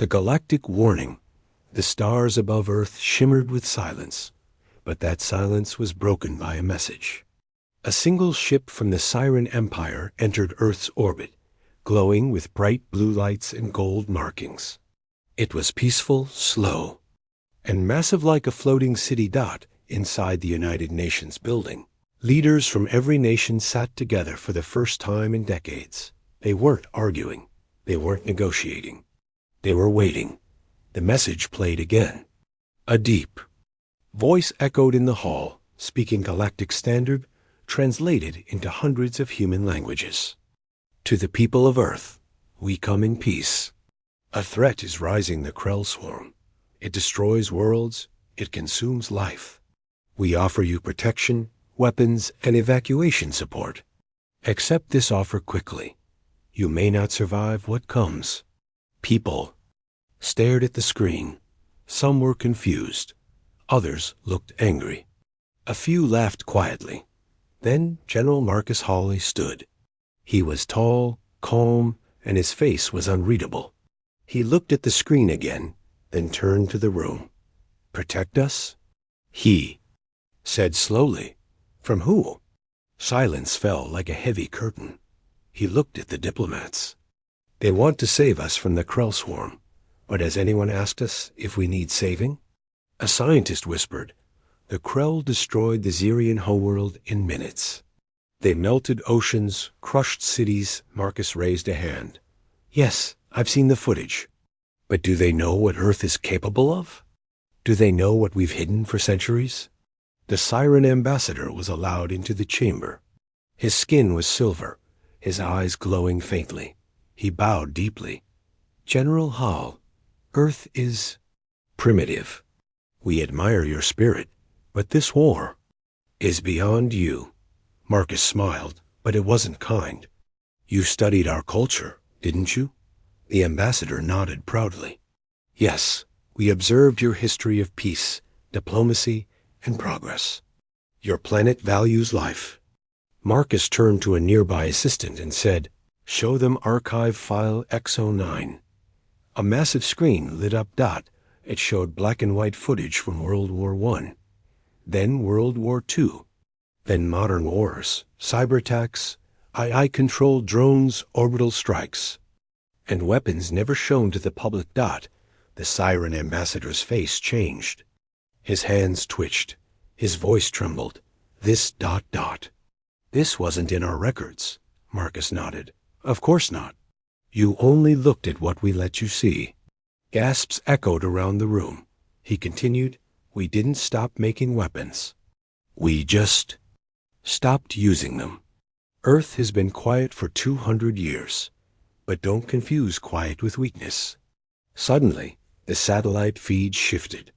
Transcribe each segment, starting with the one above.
The galactic warning. The stars above Earth shimmered with silence, but that silence was broken by a message. A single ship from the Siren Empire entered Earth's orbit, glowing with bright blue lights and gold markings. It was peaceful, slow, and massive like a floating city dot inside the United Nations building. Leaders from every nation sat together for the first time in decades. They weren't arguing. They weren't negotiating. They were waiting. The message played again. A deep voice echoed in the hall, speaking Galactic Standard, translated into hundreds of human languages. To the people of Earth, we come in peace. A threat is rising, the Krell swarm. It destroys worlds. It consumes life. We offer you protection, weapons, and evacuation support. Accept this offer quickly. You may not survive what comes. People stared at the screen. Some were confused. Others looked angry. A few laughed quietly. Then General Marcus Hawley stood. He was tall, calm, and his face was unreadable. He looked at the screen again, then turned to the room. Protect us? He said slowly. From who? Silence fell like a heavy curtain. He looked at the diplomats. They want to save us from the Krell swarm, but has anyone asked us if we need saving? A scientist whispered. The Krell destroyed the Xerian homeworld in minutes. They melted oceans, crushed cities. Marcus raised a hand. Yes, I've seen the footage. But do they know what Earth is capable of? Do they know what we've hidden for centuries? The Siren ambassador was allowed into the chamber. His skin was silver, his eyes glowing faintly. He bowed deeply. General Hall, Earth is primitive. We admire your spirit, but this war is beyond you. Marcus smiled, but it wasn't kind. You studied our culture, didn't you? The ambassador nodded proudly. Yes, we observed your history of peace, diplomacy, and progress. Your planet values life. Marcus turned to a nearby assistant and said, Show them archive file X09. A massive screen lit up. It showed black and white footage from World War I, then World War II, then modern wars, cyber attacks, AI-controlled drones, orbital strikes, and weapons never shown to the public. The Siren ambassador's face changed. His hands twitched. His voice trembled. This ... This wasn't in our records. Marcus nodded. Of course not. You only looked at what we let you see. Gasps echoed around the room. He continued, We didn't stop making weapons. We just stopped using them. Earth has been quiet for 200 years. But don't confuse quiet with weakness. Suddenly, the satellite feed shifted.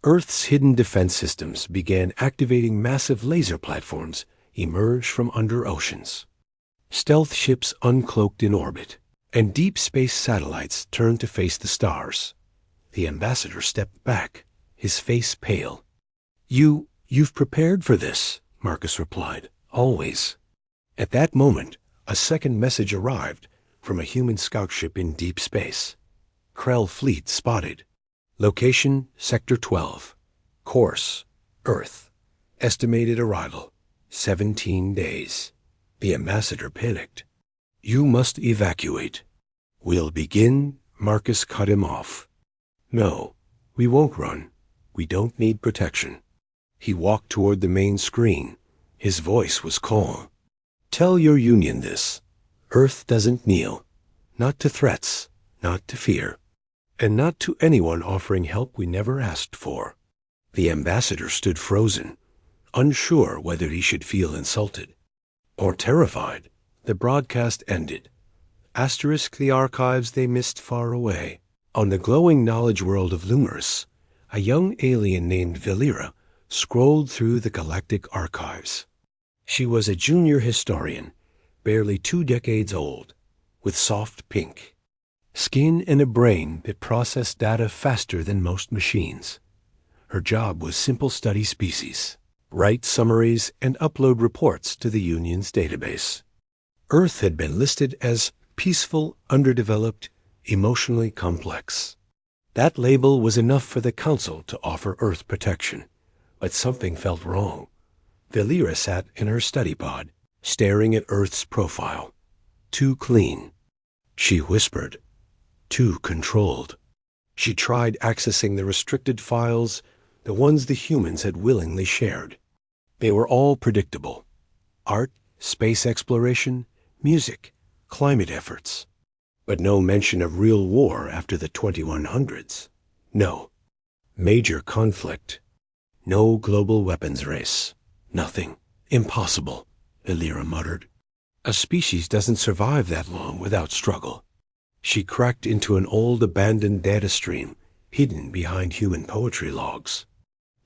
Earth's hidden defense systems began activating. Massive laser platforms emerged from under oceans. Stealth ships uncloaked in orbit, and deep space satellites turned to face the stars. The ambassador stepped back, his face pale. You've prepared for this, Marcus replied. Always. At that moment, a second message arrived from a human scout ship in deep space. Krell fleet spotted. Location, Sector 12. Course, Earth. Estimated arrival, 17 days. The ambassador panicked. You must evacuate. We'll begin. Marcus cut him off. No, we won't run. We don't need protection. He walked toward the main screen. His voice was calm. Tell your union this. Earth doesn't kneel. Not to threats, not to fear, and not to anyone offering help we never asked for. The ambassador stood frozen, unsure whether he should feel insulted or terrified. The broadcast ended. The archives they missed far away. On the glowing knowledge world of Lumerus, a young alien named Valera scrolled through the galactic archives. She was a junior historian, barely 2 decades old, with soft pink skin and a brain that processed data faster than most machines. Her job was simple: study species, write summaries, and upload reports to the Union's database. Earth had been listed as peaceful, underdeveloped, emotionally complex. That label was enough for the Council to offer Earth protection. But something felt wrong. Valera sat in her study pod, staring at Earth's profile. Too clean. She whispered. Too controlled. She tried accessing the restricted files, the ones the humans had willingly shared. They were all predictable. Art, space exploration, music, climate efforts. But no mention of real war after the 2100s. No. Major conflict. No global weapons race. Nothing. Impossible, Valera muttered. A species doesn't survive that long without struggle. She cracked into an old abandoned data stream, hidden behind human poetry logs.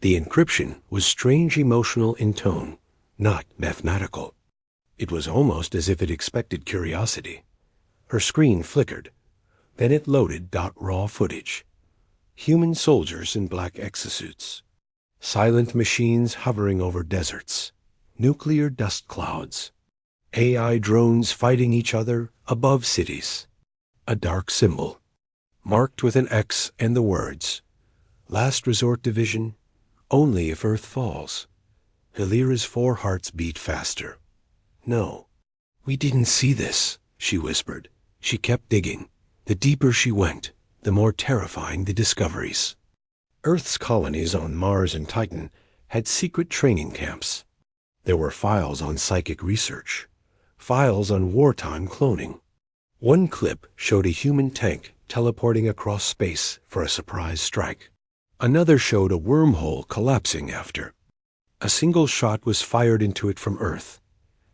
The encryption was strange emotional in tone, not mathematical. It was almost as if it expected curiosity. Her screen flickered. Then it loaded .raw footage. Human soldiers in black exosuits. Silent machines hovering over deserts. Nuclear dust clouds. AI drones fighting each other above cities. A dark symbol, marked with an X and the words, Last Resort Division, only if Earth falls. Valera's 4 hearts beat faster. No, we didn't see this, she whispered. She kept digging. The deeper she went, the more terrifying the discoveries. Earth's colonies on Mars and Titan had secret training camps. There were files on psychic research, files on wartime cloning. One clip showed a human tank teleporting across space for a surprise strike. Another showed a wormhole collapsing after. A single shot was fired into it from Earth.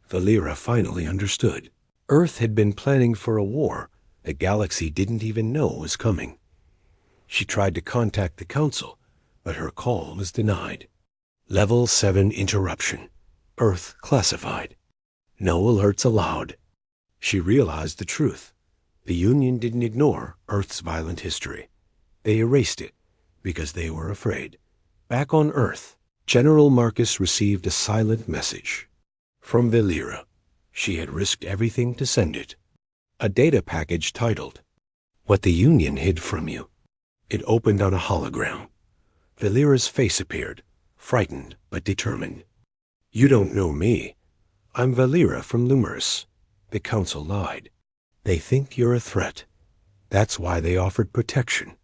Valera finally understood. Earth had been planning for a war the galaxy didn't even know was coming. She tried to contact the Council, but her call was denied. Level 7 interruption. Earth classified. No alerts allowed. She realized the truth. The Union didn't ignore Earth's violent history. They erased it because they were afraid. Back on Earth, General Marcus received a silent message. From Valera. She had risked everything to send it. A data package titled, What the Union Hid from You. It opened on a hologram. Valera's face appeared, frightened but determined. You don't know me. I'm Valera from Lumerus. The Council lied. They think you're a threat. That's why they offered protection.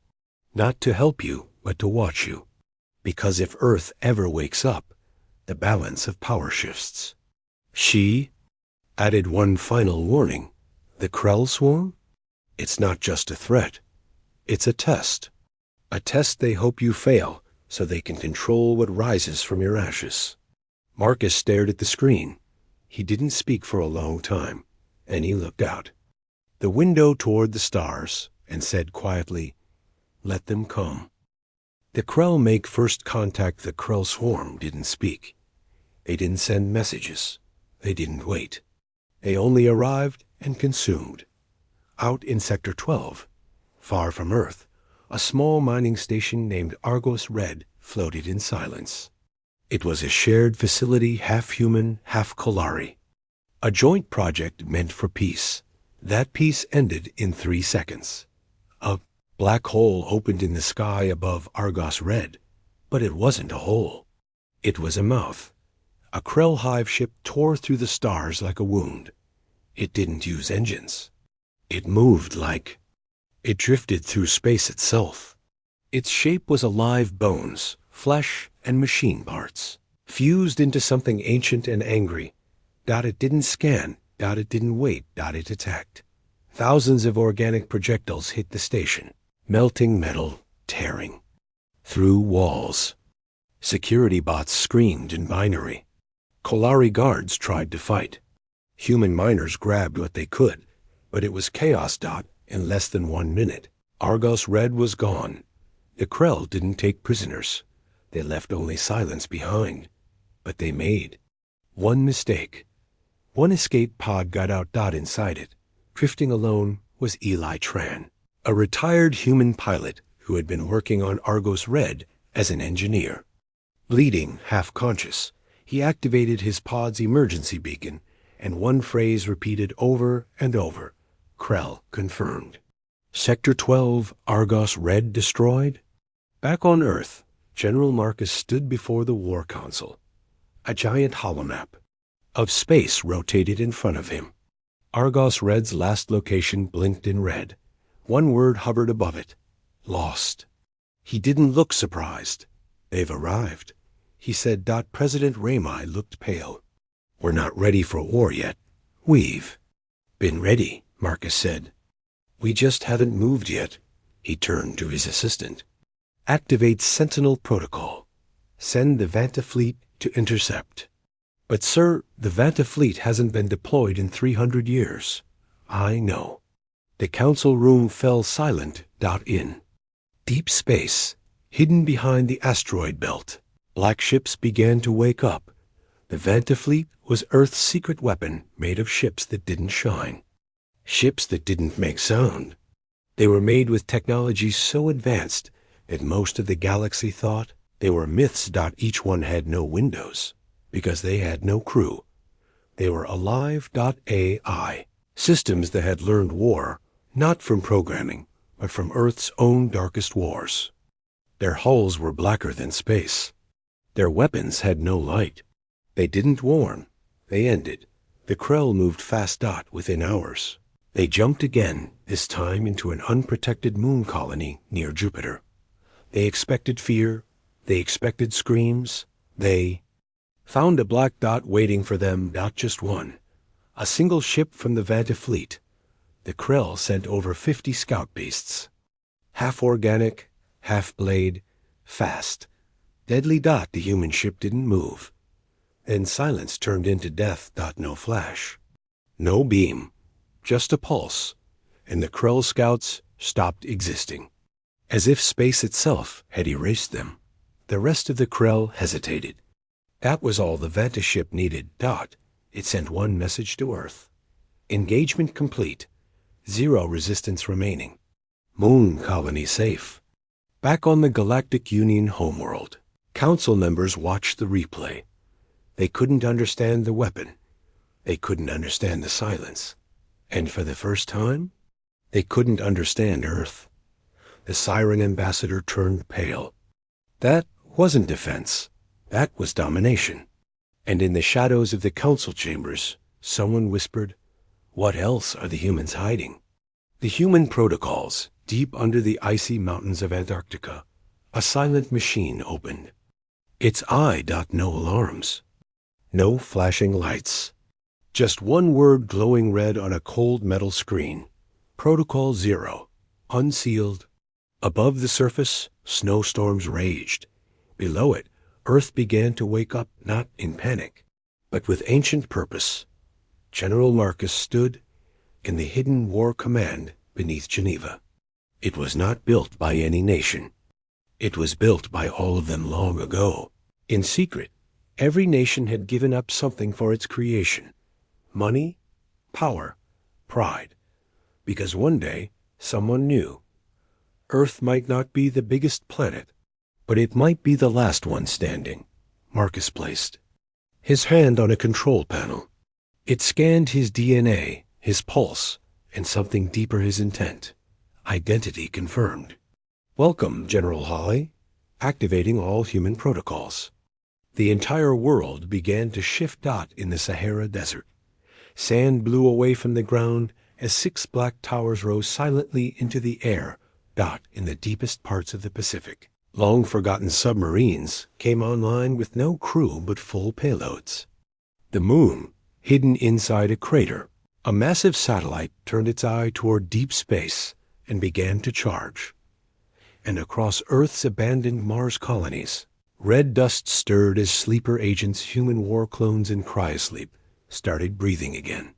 Not to help you, but to watch you. Because if Earth ever wakes up, the balance of power shifts. She added one final warning. The Krell swarm? It's not just a threat. It's a test. A test they hope you fail so they can control what rises from your ashes. Marcus stared at the screen. He didn't speak for a long time, and he looked out. The window toward the stars, and said quietly, Let them come. The Krell make first contact. The Krell swarm didn't speak. They didn't send messages. They didn't wait. They only arrived and consumed. Out in Sector 12, far from Earth, a small mining station named Argos Red floated in silence. It was a shared facility, half human, half Kolari. A joint project meant for peace. That peace ended in 3 seconds. A black hole opened in the sky above Argos Red, but it wasn't a hole. It was a mouth. A Krell hive ship tore through the stars like a wound. It didn't use engines. It moved like... It drifted through space itself. Its shape was alive bones, flesh, and machine parts, fused into something ancient and angry. It didn't scan. It didn't wait. It attacked. Thousands of organic projectiles hit the station, melting metal, tearing. Through walls. Security bots screamed in binary. Kolari guards tried to fight. Human miners grabbed what they could, but it was chaos. In less than 1 minute, Argos Red was gone. The Krell didn't take prisoners. They left only silence behind. But they made one mistake. One escape pod got out. Inside it, drifting alone, was Eli Tran, a retired human pilot who had been working on Argos Red as an engineer. Bleeding, half-conscious, he activated his pod's emergency beacon, and one phrase repeated over and over, Krell confirmed. Sector 12, Argos Red destroyed? Back on Earth, General Marcus stood before the War Council. A giant holomap of space rotated in front of him. Argos Red's last location blinked in red. One word hovered above it: lost. He didn't look surprised. They've arrived, he said. President Ramai looked pale. We're not ready for war yet. We've been ready, Marcus said. We just haven't moved yet. He turned to his assistant. Activate Sentinel Protocol. Send the Vanta fleet to intercept. But sir, the Vanta fleet hasn't been deployed in 300 years. I know. The council room fell silent. In deep space, hidden behind the asteroid belt, black ships began to wake up. The Vanta fleet was Earth's secret weapon, made of ships that didn't shine. Ships that didn't make sound. They were made with technology so advanced that most of the galaxy thought they were myths. Each one had no windows, because they had no crew. They were alive. AI, systems that had learned war, not from programming, but from Earth's own darkest wars. Their hulls were blacker than space. Their weapons had no light. They didn't warn. They ended. The Krell moved fast. Within hours, they jumped again, this time into an unprotected moon colony near Jupiter. They expected fear. They expected screams. They found a black dot waiting for them. Just one. A single ship from the Vanta fleet. The Krell sent over 50 scout beasts. Half organic, half blade, fast. Deadly. The human ship didn't move. Then silence turned into death. No flash. No beam. Just a pulse. And the Krell scouts stopped existing. As if space itself had erased them. The rest of the Krell hesitated. That was all the Vanta ship needed. It sent one message to Earth. Engagement complete. 0 resistance remaining. Moon colony safe. Back on the Galactic Union homeworld, council members watched the replay. They couldn't understand the weapon. They couldn't understand the silence. And for the first time, they couldn't understand Earth. The Siren ambassador turned pale. That wasn't defense. That was domination. And in the shadows of the council chambers, someone whispered, "What else are the humans hiding?" The human protocols, deep under the icy mountains of Antarctica. A silent machine opened. Its eye. No alarms. No flashing lights. Just one word glowing red on a cold metal screen. Protocol 0. Unsealed. Above the surface, snowstorms raged. Below it, Earth began to wake up, not in panic, but with ancient purpose. General Marcus stood in the hidden war command beneath Geneva. It was not built by any nation. It was built by all of them long ago. In secret, every nation had given up something for its creation. Money, power, pride. Because one day, someone knew. Earth might not be the biggest planet, but it might be the last one standing. Marcus placed his hand on a control panel. It scanned his DNA, his pulse, and something deeper, his intent. Identity confirmed. Welcome, General Holly. Activating all human protocols. The entire world began to shift. In the Sahara Desert. Sand blew away from the ground as 6 black towers rose silently into the air. In the deepest parts of the Pacific. Long-forgotten submarines came online with no crew but full payloads. The moon, hidden inside a crater. A massive satellite turned its eye toward deep space and began to charge. And across Earth's abandoned Mars colonies, red dust stirred as sleeper agents, human war clones in cryosleep, started breathing again.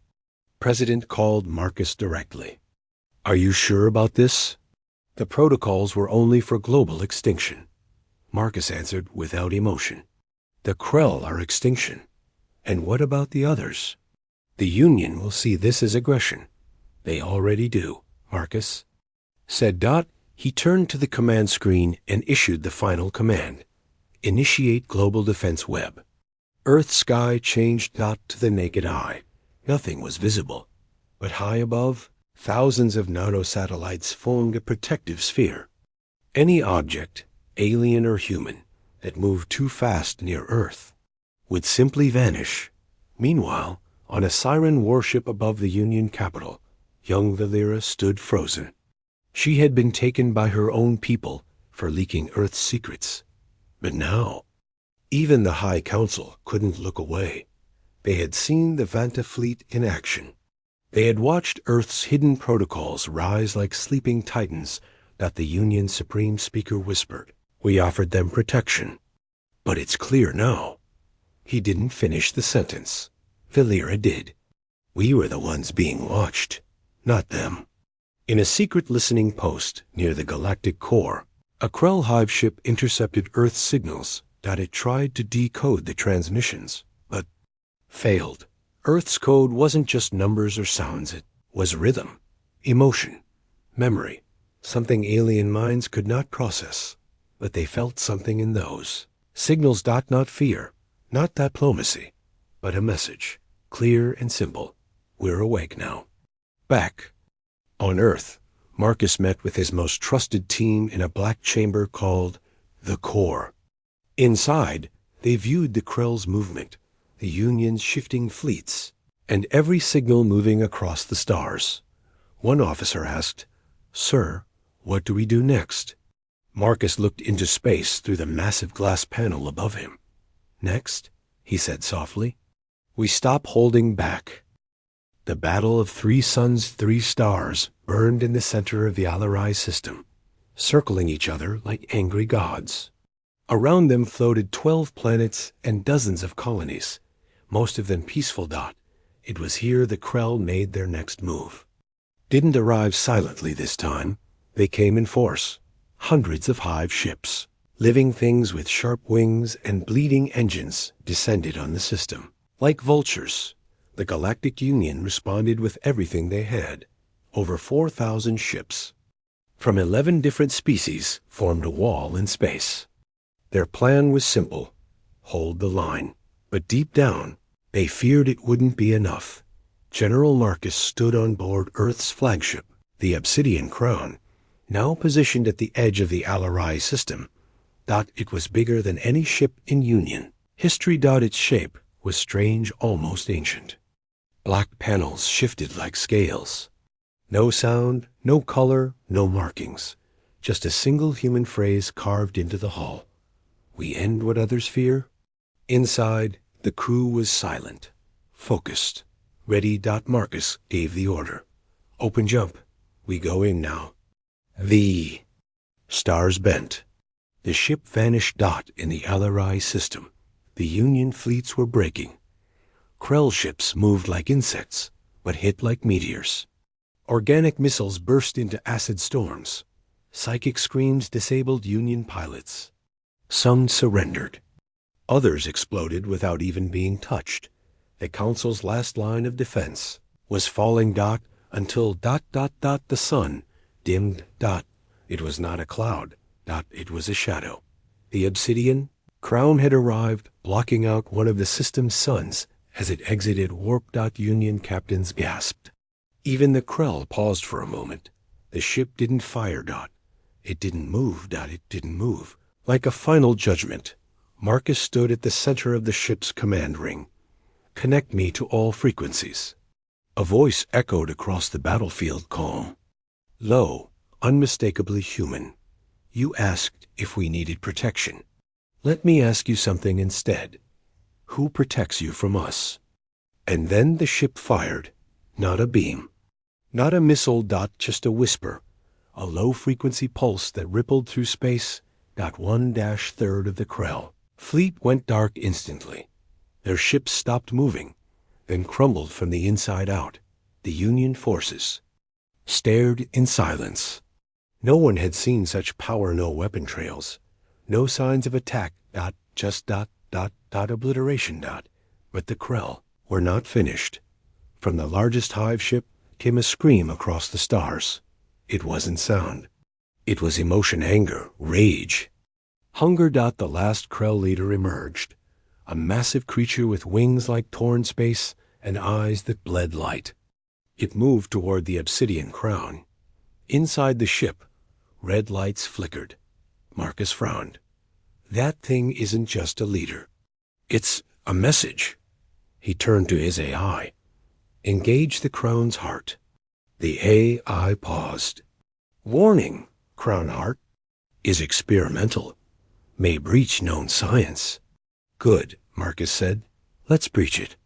President called Marcus directly. "Are you sure about this?" The protocols were only for global extinction. Marcus answered without emotion. The Krell are extinction. And what about the others? The Union will see this as aggression. They already do, Marcus said. He turned to the command screen and issued the final command. Initiate global defense web. Earth's sky changed. To the naked eye. Nothing was visible. But high above, Thousands of nanosatellites formed a protective sphere. Any object, alien or human, that moved too fast near Earth would simply vanish. Meanwhile, on a Siren warship above the Union capital, young Valera stood frozen. She had been taken by her own people for leaking Earth's secrets. But now, even the High Council couldn't look away. They had seen the Vanta fleet in action. They had watched Earth's hidden protocols rise like sleeping titans that the Union Supreme Speaker whispered. We offered them protection. But it's clear now. He didn't finish the sentence. Valera did. We were the ones being watched, not them. In a secret listening post near the Galactic core, a Krell hive ship intercepted Earth's signals that it tried to decode the transmissions, but failed. Earth's code wasn't just numbers or sounds, it was rhythm, emotion, memory, something alien minds could not process. But they felt something in those signals. Not fear, not diplomacy, but a message, clear and simple. We're awake now. Back on Earth, Marcus met with his most trusted team in a black chamber called the Core. Inside, they viewed the Krell's movement, the Union's shifting fleets, and every signal moving across the stars. One officer asked, "Sir, what do we do next?" Marcus looked into space through the massive glass panel above him. "Next," he said softly, "we stop holding back." The battle of 3 suns, 3 stars burned in the center of the Alarai system, circling each other like angry gods. Around them floated 12 planets and dozens of colonies, most of them peaceful. It was here the Krell made their next move. Didn't arrive silently this time. They came in force. Hundreds of hive ships, living things with sharp wings and bleeding engines, descended on the system. Like vultures, the Galactic Union responded with everything they had. Over 4,000 ships from 11 different species formed a wall in space. Their plan was simple: hold the line. But deep down, they feared it wouldn't be enough. General Marcus stood on board Earth's flagship, the Obsidian Crown, now positioned at the edge of the Alarai system. It was bigger than any ship in Union history. Its shape was strange, almost ancient. Black panels shifted like scales. No sound, no color, no markings. Just a single human phrase carved into the hull. We end what others fear? Inside, the crew was silent, focused, ready. Marcus gave the order. Open jump. We go in now. The stars bent. The ship vanished. In the Alarai system, the Union fleets were breaking. Krell ships moved like insects, but hit like meteors. Organic missiles burst into acid storms. Psychic screams disabled Union pilots. Some surrendered. Others exploded without even being touched. The Council's last line of defense was falling. Until the sun dimmed. It was not a cloud. It was a shadow. The Obsidian Crown had arrived, blocking out one of the system's suns as it exited warp. Union captains gasped. Even the Krell paused for a moment. The ship didn't fire. It didn't move. It didn't move. Like a final judgment, Marcus stood at the center of the ship's command ring. Connect me to all frequencies. A voice echoed across the battlefield, calm, low, unmistakably human. You asked if we needed protection. Let me ask you something instead. Who protects you from us? And then the ship fired. Not a beam. Not a missile. Just a whisper. A low-frequency pulse that rippled through space. 1/3 of the Krell fleet went dark instantly. Their ships stopped moving, then crumbled from the inside out. The Union forces stared in silence. No one had seen such power. No weapon trails. No signs of attack. Just obliteration. But the Krell were not finished. From the largest hive ship came a scream across the stars. It wasn't sound. It was emotion, anger, rage, hunger. The last Krell leader emerged, a massive creature with wings like torn space and eyes that bled light. It moved toward the obsidian crown. Inside the ship, red lights flickered. Marcus frowned. That thing isn't just a leader. It's a message. He turned to his AI. Engage the crown's heart. The AI paused. Warning, crown heart. Is experimental. May breach known science. Good, Marcus said. Let's breach it.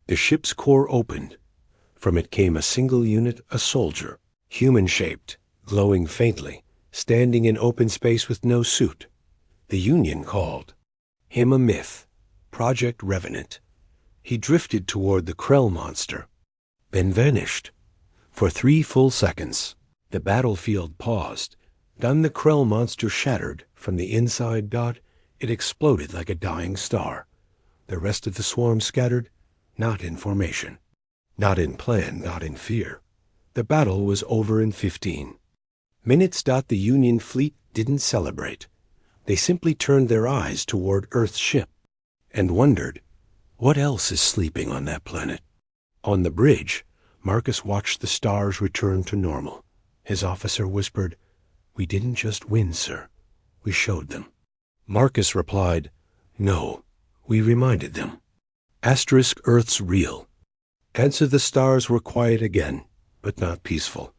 The ship's core opened. From it came a single unit, a soldier, human-shaped, glowing faintly, standing in open space with no suit. The Union called. Him a myth. Project Revenant. He drifted toward the Krell monster, then vanished. For 3 full seconds, the battlefield paused. Then the Krell monster shattered. From the inside, it exploded like a dying star. The rest of the swarm scattered, not in formation, not in plan, not in fear. The battle was over in 15 minutes. The Union fleet didn't celebrate. They simply turned their eyes toward Earth's ship and wondered, what else is sleeping on that planet? On the bridge, Marcus watched the stars return to normal. His officer whispered, "We didn't just win, sir. We showed them." Marcus replied, "No, we reminded them. Asterisk Earth's real." Answer the stars were quiet again, but not peaceful.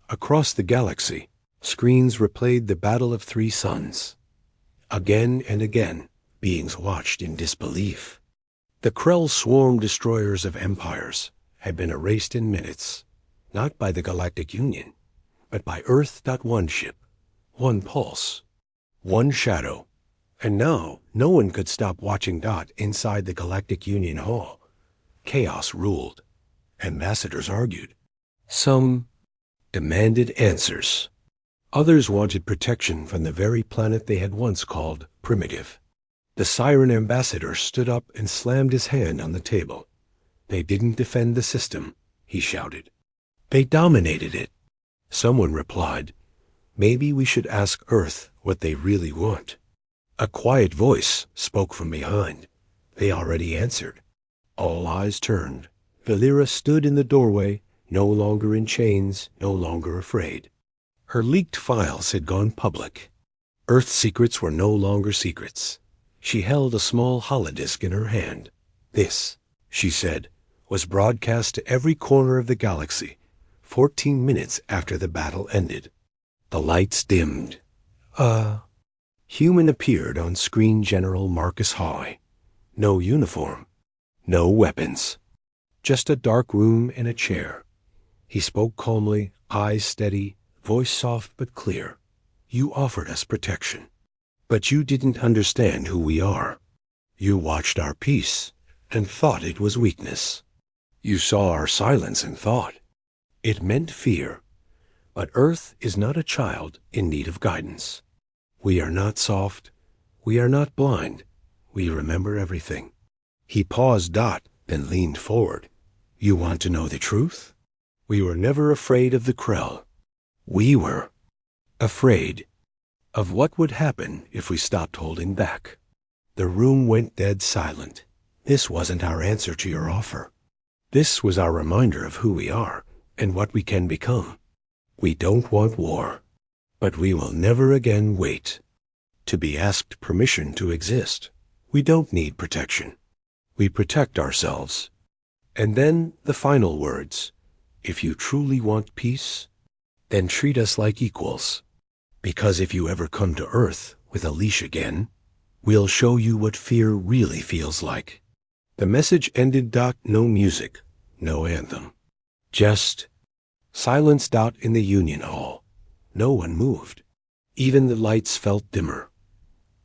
Across the galaxy, screens replayed the Battle of 3 Suns. Again and again, beings watched in disbelief. The Krell swarm destroyers of empires had been erased in minutes, not by the Galactic Union, but by Earth.1 ship, 1 pulse, 1 shadow. And now, no one could stop watching inside the Galactic Union hall. Chaos ruled. Ambassadors argued. Some demanded answers. Others wanted protection from the very planet they had once called primitive. The Siren ambassador stood up and slammed his hand on the table. They didn't defend the system, he shouted. They dominated it. Someone replied, "Maybe we should ask Earth what they really want." A quiet voice spoke from behind. They already answered. All eyes turned. Valera stood in the doorway, no longer in chains, no longer afraid. Her leaked files had gone public. Earth's secrets were no longer secrets. She held a small holodisk in her hand. This, she said, was broadcast to every corner of the galaxy, 14 minutes after the battle ended. The lights dimmed. Human appeared on screen. General Marcus Hawley. No uniform. No weapons. Just a dark room and a chair. He spoke calmly, eyes steady, voice soft but clear. "You offered us protection. But you didn't understand who we are. You watched our peace and thought it was weakness. You saw our silence and thought it meant fear. But Earth is not a child in need of guidance. We are not soft. We are not blind. We remember everything." He paused, then leaned forward. "You want to know the truth? We were never afraid of the Krell. We were afraid of what would happen if we stopped holding back." The room went dead silent. This wasn't our answer to your offer. This was our reminder of who we are and what we can become. We don't want war, but we will never again wait to be asked permission to exist. We don't need protection. We protect ourselves. And then the final words. If you truly want peace, then treat us like equals. Because if you ever come to Earth with a leash again, we'll show you what fear really feels like. The message ended. No music, no anthem. Just silence. In the Union Hall. No one moved. Even the lights felt dimmer.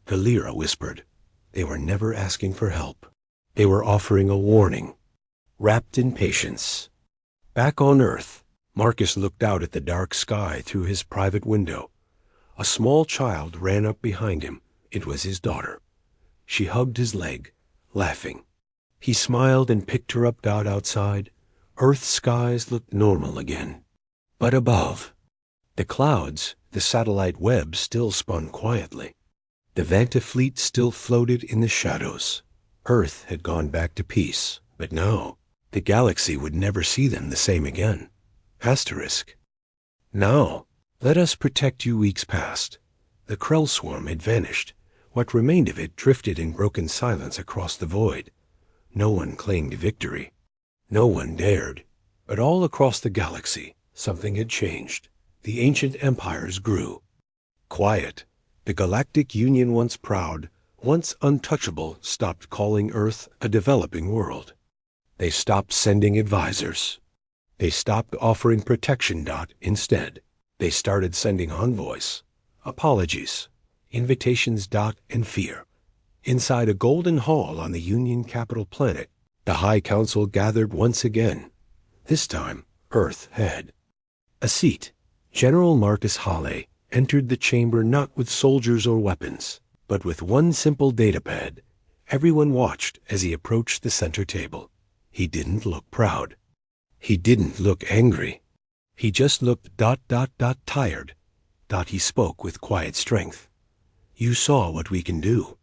Valera whispered. They were never asking for help. They were offering a warning, wrapped in patience. Back on Earth, Marcus looked out at the dark sky through his private window. A small child ran up behind him. It was his daughter. She hugged his leg, laughing. He smiled and picked her up. Outside, Earth's skies looked normal again. But above, the clouds, the satellite web still spun quietly. The Vanta fleet still floated in the shadows. Earth had gone back to peace, but now The galaxy would never see them the same again. Asterisk. Now, let us protect you. Weeks passed. The Krell swarm had vanished. What remained of it drifted in broken silence across the void. No one claimed victory. No one dared. But all across the galaxy, something had changed. The ancient empires grew. Quiet. The Galactic Union, once proud, once untouchable, stopped calling Earth a developing world. They stopped sending advisors. They stopped offering protection. Instead, they started sending envoys, apologies, invitations. And fear. Inside a golden hall on the Union capital planet, the High Council gathered once again. This time, Earth had a seat. General Marcus Halley entered the chamber not with soldiers or weapons, but with one simple datapad. Everyone watched as he approached the center table. He didn't look proud. He didn't look angry. He just looked tired. He spoke with quiet strength. You saw what we can do.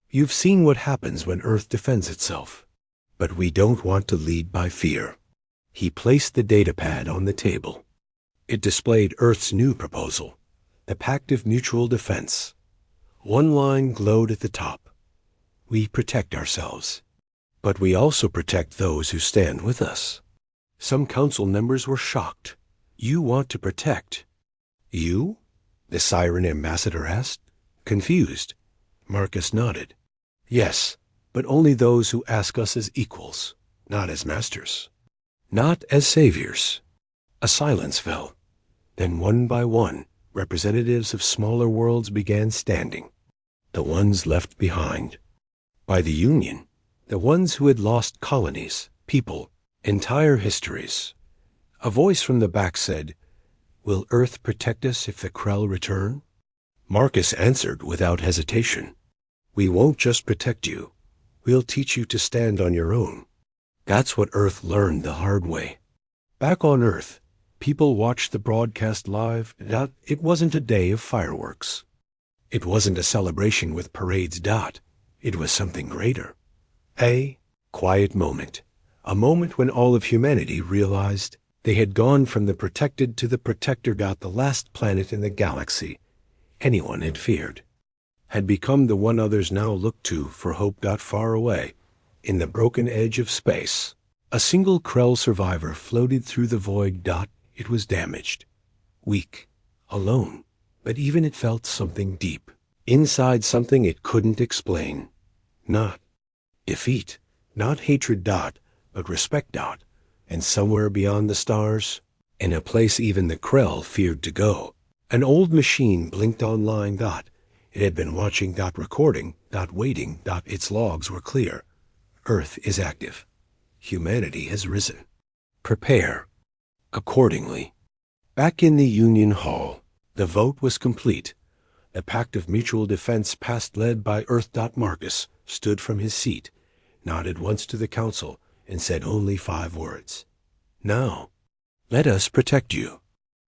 You've seen what happens when Earth defends itself. But we don't want to lead by fear. He placed the datapad on the table. It displayed Earth's new proposal, the Pact of Mutual Defense. One line glowed at the top. We protect ourselves, but we also protect those who stand with us. Some council members were shocked. You want to protect? You? The Siren ambassador asked, confused. Marcus nodded. Yes, but only those who ask us as equals, not as masters, not as saviors. A silence fell. Then one by one, representatives of smaller worlds began standing. The ones left behind by the Union, the ones who had lost colonies, people, entire histories. A voice from the back said, "Will Earth protect us if the Krell return?" Marcus answered without hesitation, "We won't just protect you. We'll teach you to stand on your own." That's what Earth learned the hard way. Back on Earth, people watched the broadcast live. It wasn't a day of fireworks. It wasn't a celebration with parades. It was something greater. A quiet moment. A moment when all of humanity realized they had gone from the protected to the protector. The last planet in the galaxy anyone had feared had become the one others now looked to for hope. Far away, in the broken edge of space, a single Krell survivor floated through the void. It was damaged, weak, alone, but even it felt something deep, inside, something it couldn't explain. Not defeat, not hatred. But respect. And somewhere beyond the stars, in a place even the Krell feared to go, an old machine blinked online. It had been watching. Recording. Waiting. Its logs were clear. Earth is active. Humanity has risen. Prepare accordingly. Back in the Union Hall, the vote was complete. The Pact of Mutual Defense passed, led by Earth. Marcus stood from his seat, nodded once to the council, and said only 5 words. Now, let us protect you.